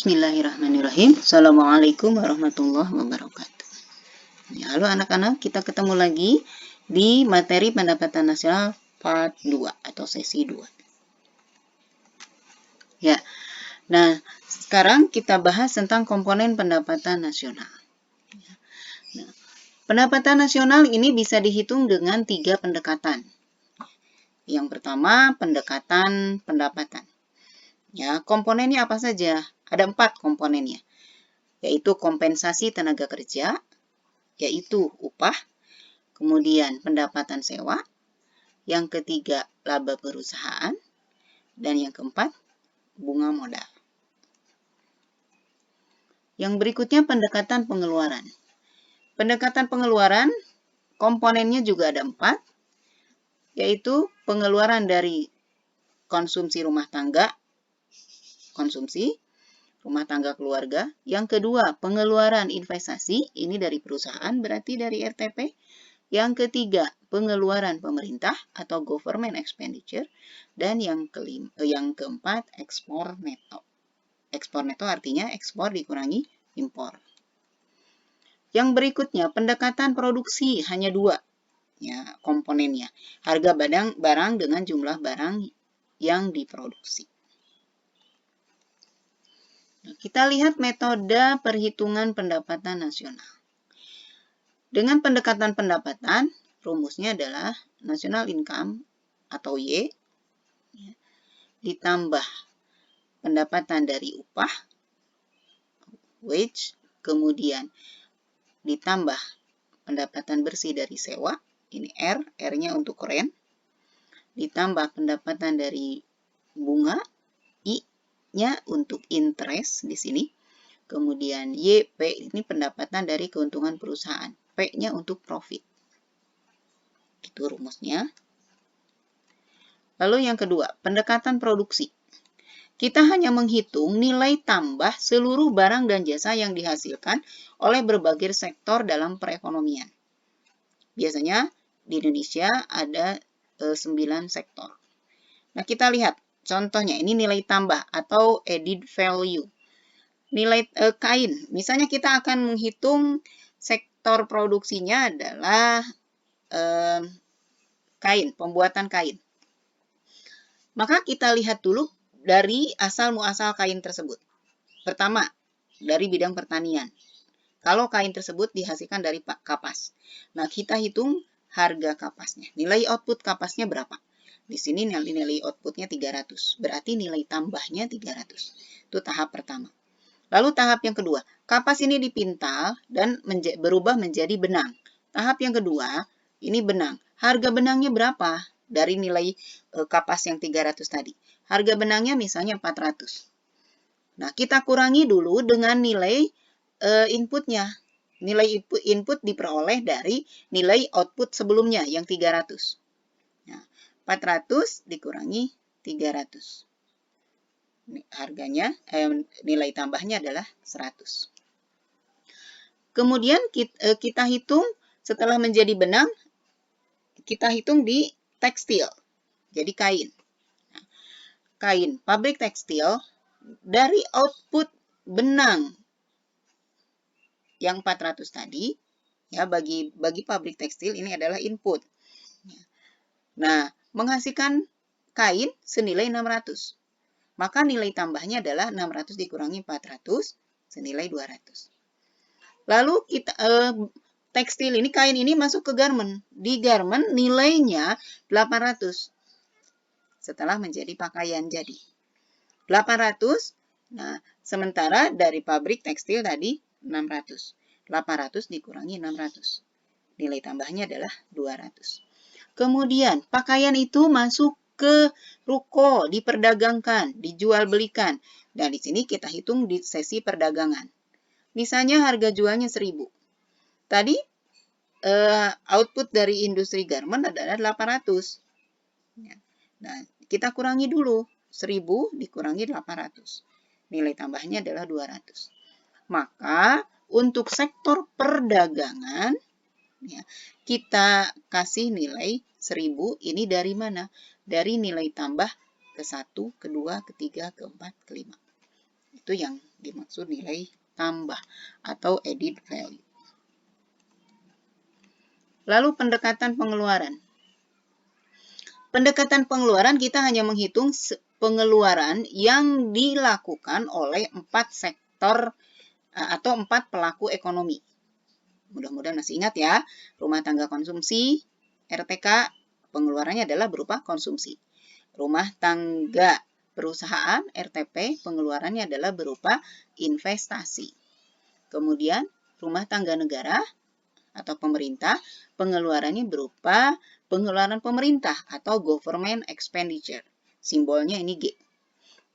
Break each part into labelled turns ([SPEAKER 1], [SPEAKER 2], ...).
[SPEAKER 1] Bismillahirrahmanirrahim. Assalamualaikum warahmatullahi wabarakatuh. Ya, halo anak-anak, kita ketemu lagi di materi pendapatan nasional part 2 atau sesi 2. Ya. Nah, sekarang kita bahas tentang komponen pendapatan nasional. Nah, pendapatan nasional ini bisa dihitung dengan 3 pendekatan. Yang pertama, pendekatan pendapatan. Ya, komponennya apa saja? Ada 4 komponennya, yaitu kompensasi tenaga kerja, yaitu upah, kemudian pendapatan sewa, yang ketiga laba perusahaan, dan yang keempat bunga modal. Yang berikutnya pendekatan pengeluaran. Pendekatan pengeluaran komponennya juga ada 4, yaitu pengeluaran dari konsumsi rumah tangga, rumah tangga keluarga. Yang kedua, pengeluaran investasi, ini dari perusahaan, berarti dari RTP. Yang ketiga, pengeluaran pemerintah atau government expenditure. Dan yang keempat, ekspor neto. Ekspor neto artinya ekspor dikurangi impor. Yang berikutnya, pendekatan produksi, hanya 2 ya komponennya. Harga barang dengan jumlah barang yang diproduksi. Kita lihat metode perhitungan pendapatan nasional. Dengan pendekatan pendapatan, rumusnya adalah national income atau Y, ditambah pendapatan dari upah, wage, kemudian ditambah pendapatan bersih dari sewa, ini R, R-nya untuk rent, ditambah pendapatan dari bunga, I-nya untuk interest di sini. Kemudian YP ini pendapatan dari keuntungan perusahaan. P-nya untuk profit. Itu rumusnya. Lalu yang kedua, pendekatan produksi. Kita hanya menghitung nilai tambah seluruh barang dan jasa yang dihasilkan oleh berbagai sektor dalam perekonomian. Biasanya di Indonesia ada 9 sektor. Nah, kita lihat contohnya, ini nilai tambah atau added value. Nilai kain, misalnya kita akan menghitung sektor produksinya adalah kain, pembuatan kain. Maka kita lihat dulu dari asal muasal kain tersebut. Pertama, dari bidang pertanian. Kalau kain tersebut dihasilkan dari kapas. Nah, kita hitung harga kapasnya. Nilai output kapasnya berapa? Di sini nilai outputnya 300. Berarti nilai tambahnya 300. Itu tahap pertama. Lalu tahap yang kedua, kapas ini dipintal dan berubah menjadi benang. Tahap yang kedua, ini benang. Harga benangnya berapa? Dari nilai kapas yang 300 tadi. Harga benangnya misalnya 400. Nah, kita kurangi dulu dengan nilai inputnya. Nilai input diperoleh dari nilai output sebelumnya yang 300. Nah, 400 dikurangi 300. Harganya, nilai tambahnya adalah 100. Kemudian kita hitung setelah menjadi benang, kita hitung di tekstil, jadi kain. Nah, kain, pabrik tekstil, dari output benang yang 400 tadi, ya bagi pabrik tekstil ini adalah input. Nah, menghasilkan kain senilai 600. Maka nilai tambahnya adalah 600 dikurangi 400, senilai 200. Lalu kita tekstil ini, kain ini masuk ke garment. Di garment nilainya 800. Setelah menjadi pakaian jadi. 800, nah sementara dari pabrik tekstil tadi 600. 800 dikurangi 600. Nilai tambahnya adalah 200. Kemudian pakaian itu masuk ke ruko, diperdagangkan, dijual belikan. Dan di sini kita hitung di sesi perdagangan. Misalnya harga jualnya 1000. Tadi output dari industri garment adalah 800. Nah, kita kurangi dulu. 1000 dikurangi 800. Nilai tambahnya adalah 200. Maka untuk sektor perdagangan, ya, kita kasih nilai 1000 ini dari mana? Dari nilai tambah ke 1, ke 2, ke 3, ke 4, ke 5. Itu yang dimaksud nilai tambah atau added value. Lalu pendekatan pengeluaran. Pendekatan pengeluaran kita hanya menghitung pengeluaran yang dilakukan oleh 4 sektor atau 4 pelaku ekonomi. Mudah-mudahan masih ingat ya, rumah tangga konsumsi, RTK, pengeluarannya adalah berupa konsumsi. Rumah tangga perusahaan, RTP, pengeluarannya adalah berupa investasi. Kemudian, rumah tangga negara atau pemerintah, pengeluarannya berupa pengeluaran pemerintah atau government expenditure. Simbolnya ini G.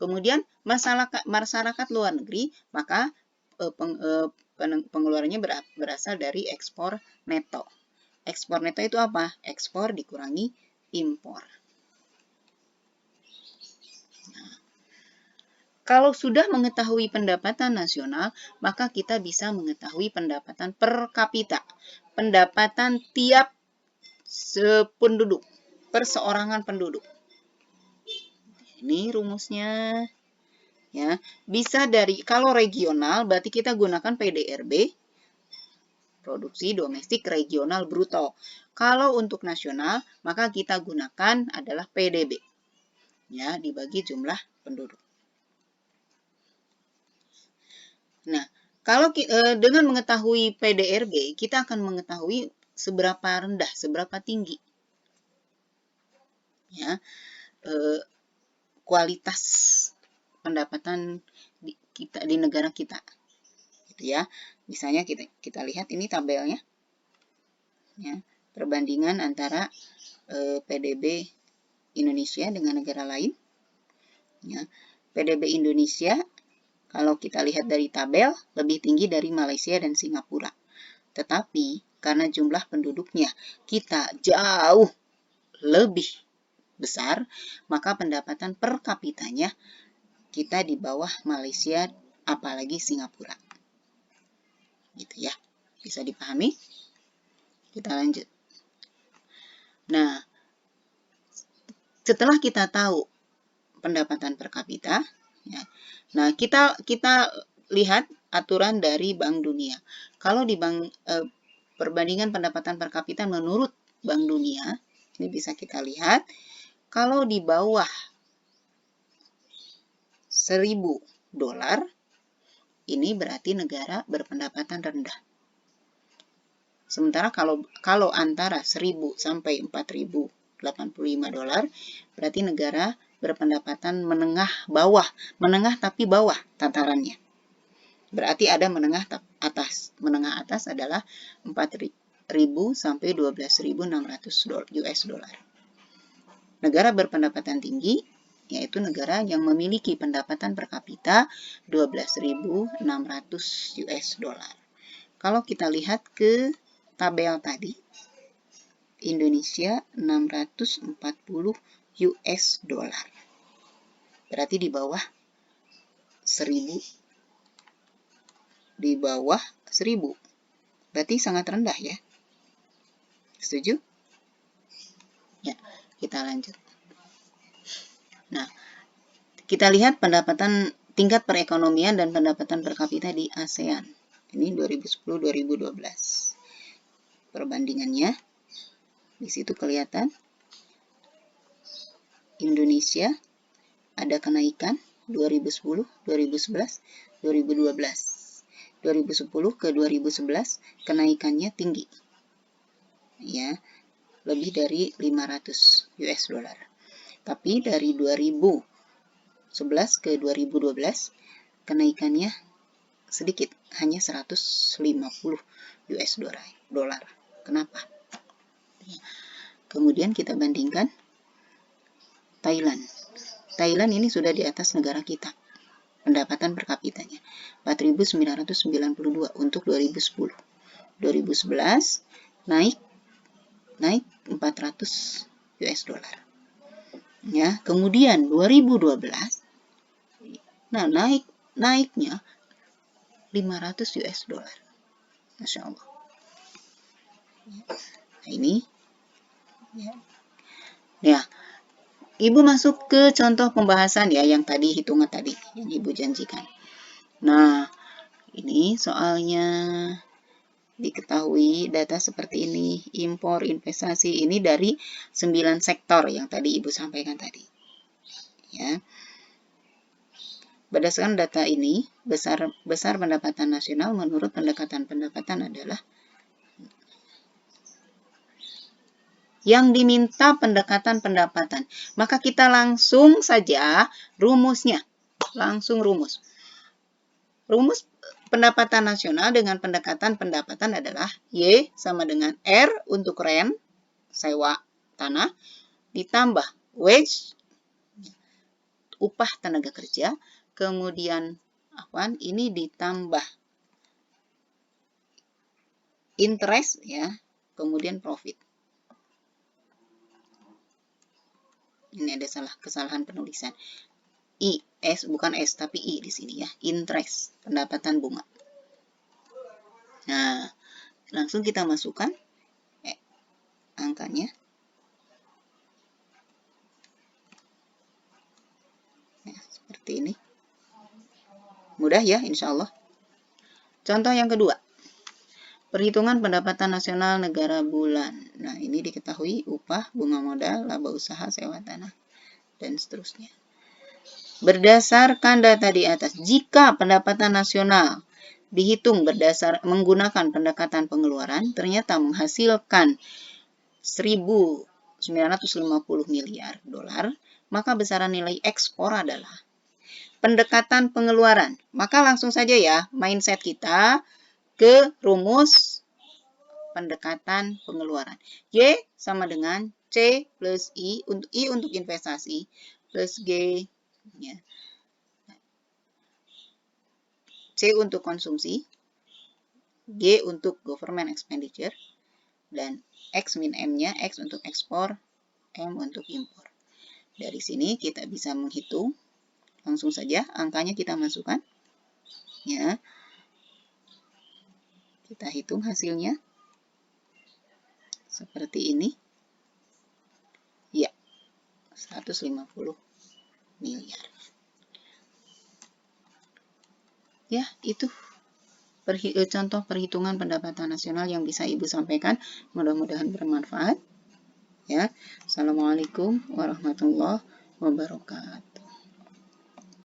[SPEAKER 1] Kemudian, masyarakat luar negeri, maka pengeluarannya berasal dari ekspor neto. Ekspor neto itu apa? Ekspor dikurangi impor. Nah, kalau sudah mengetahui pendapatan nasional, maka kita bisa mengetahui pendapatan per kapita. Pendapatan tiap penduduk, perseorangan penduduk. Ini rumusnya. Ya, bisa dari, kalau regional berarti kita gunakan PDRB, produksi domestik regional bruto. Kalau untuk nasional, maka kita gunakan adalah PDB. Ya, dibagi jumlah penduduk. Nah, kalau dengan mengetahui PDRB, kita akan mengetahui seberapa rendah, seberapa tinggi ya kualitas pendapatan di negara kita. Gitu ya. Misalnya kita lihat ini tabelnya. Ya, perbandingan antara PDB Indonesia dengan negara lain. Ya, PDB Indonesia kalau kita lihat dari tabel lebih tinggi dari Malaysia dan Singapura. Tetapi karena jumlah penduduknya kita jauh lebih besar, maka pendapatan per kapitanya kita di bawah Malaysia apalagi Singapura. Gitu ya. Bisa dipahami? Kita lanjut. Nah, setelah kita tahu pendapatan per kapita, ya, nah kita lihat aturan dari Bank Dunia. Kalau di perbandingan pendapatan per kapita menurut Bank Dunia, ini bisa kita lihat, kalau di bawah $1.000, ini berarti negara berpendapatan rendah. Sementara kalau antara 1.000 sampai 4.085 $, berarti negara berpendapatan menengah bawah, menengah tapi bawah tatarannya. Berarti ada menengah atas. Menengah atas adalah 4.000 sampai 12.600 $. Negara berpendapatan tinggi yaitu negara yang memiliki pendapatan per kapita 12.600 $. Kalau kita lihat ke tabel tadi, Indonesia 640 $. Berarti di bawah 1.000. Di bawah 1.000. Berarti sangat rendah ya. Setuju? Ya, kita lanjut. Nah, kita lihat pendapatan tingkat perekonomian dan pendapatan per kapita di ASEAN. Ini 2010-2012. Perbandingannya di situ kelihatan Indonesia ada kenaikan 2010, 2011, 2012. 2010 ke 2011 kenaikannya tinggi. Ya, lebih dari 500 $. Tapi dari 2011 ke 2012 kenaikannya sedikit, hanya 150 $. Kenapa? Kemudian kita bandingkan Thailand. Thailand ini sudah di atas negara kita. Pendapatan per kapitanya 4.992 untuk 2010. 2011 naik 400 $. Ya, kemudian 2012 nah naiknya 500 $. Masya Allah. Nah, ini ya. Ibu masuk ke contoh pembahasan ya yang tadi, hitungan tadi yang Ibu janjikan. Nah, ini soalnya diketahui data seperti ini, impor, investasi, ini dari 9 sektor yang tadi Ibu sampaikan tadi. Ya. Berdasarkan data ini, besar pendapatan nasional menurut pendekatan pendapatan adalah yang diminta pendekatan pendapatan. Maka kita langsung saja rumusnya. Langsung rumus. Rumus pendapatan nasional dengan pendekatan pendapatan adalah Y sama dengan R untuk rent, sewa tanah, ditambah wage, upah tenaga kerja, kemudian apa? Ini ditambah interest ya, kemudian profit. Ini ada kesalahan penulisan. S bukan S tapi I di sini ya, interest, pendapatan bunga. Nah, langsung kita masukkan angkanya. Nah, seperti ini. Mudah ya, insya Allah. Contoh yang kedua. Perhitungan pendapatan nasional negara bulan. Nah, ini diketahui upah, bunga modal, laba usaha, sewa tanah, dan seterusnya. Berdasarkan data di atas, jika pendapatan nasional dihitung menggunakan pendekatan pengeluaran, ternyata menghasilkan 1.950 miliar dolar, maka besaran nilai ekspor adalah pendekatan pengeluaran. Maka langsung saja ya, mindset kita ke rumus pendekatan pengeluaran. Y sama dengan C plus I untuk investasi plus G ya. C untuk konsumsi, G untuk government expenditure, dan X min M-nya, X untuk ekspor, M untuk impor. Dari sini kita bisa menghitung, langsung saja angkanya kita masukkan. Ya. Kita hitung hasilnya. Seperti ini. Ya, 150 miliar. Ya, itu contoh perhitungan pendapatan nasional yang bisa Ibu sampaikan. Mudah-mudahan bermanfaat. Ya, Assalamualaikum warahmatullahi wabarakatuh.